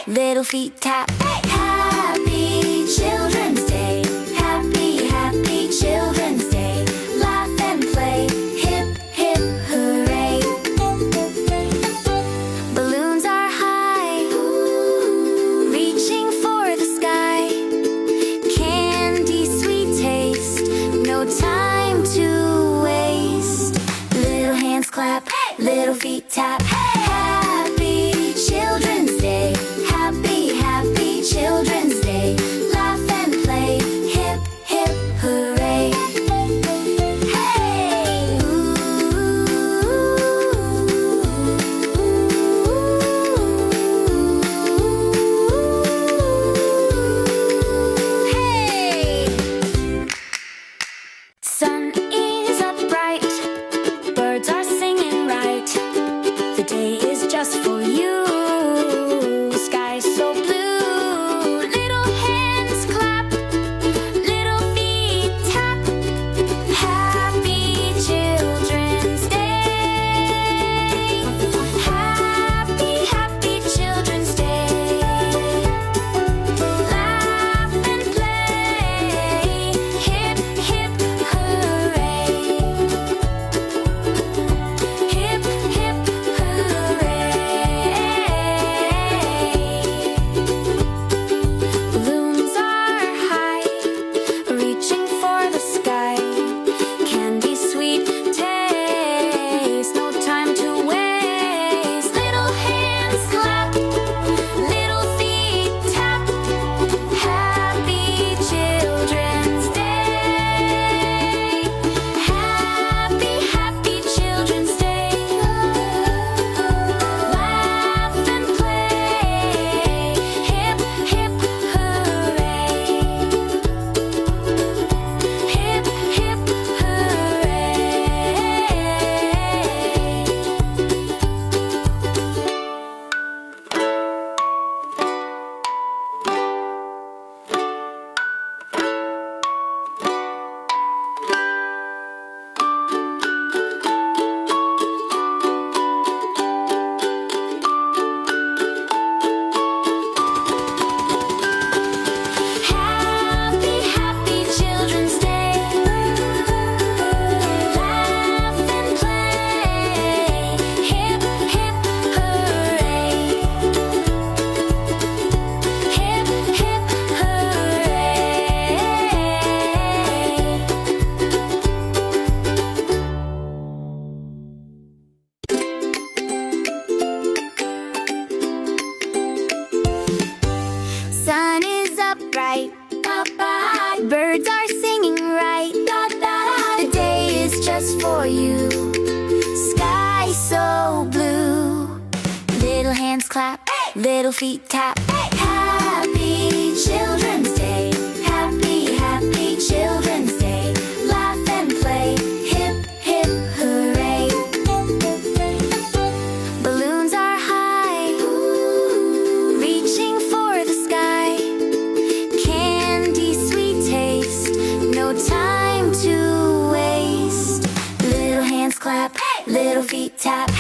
little feet tap. Happy Children's Day. Happy, happy Children's Day. Laugh and play, hip, hip, hooray. Balloons are high, reaching for the sky. Candy, sweet taste, no time to waste. Little hands clap, little feet tap. Happy Children's Day. Happy, happy Children's Day. Laugh and play, hip, hip, hooray. Hey! Hey! Sun is up bright, birds are singing right. The day is just for you. Sky so blue. Little hands clap, little feet tap. Happy Children's Day. Happy, happy Children's Day. Laugh and play, hip, hip, hooray. Hip, hip, hooray. Balloons are high, reaching for the sky. Candy, sweet taste, no time to waste. Little hands clap, little feet tap. Happy Children's Day. Happy, happy Children's Day. Laugh and play, hip, hip, hooray. Hip, hip, hooray. Happy, happy Children's Day. Laugh and play, hip, hip, hooray. Hip, hip, hooray. Sun is up bright, birds are singing right. The day is just for you. Sky so blue. Little hands clap, little feet tap. Happy Children's Day. Happy, happy Children's Day. Laugh and play, hip, hip, hooray. Balloons are high, reaching for the sky. Candy, sweet taste, no time to waste. Little hands clap, little feet tap.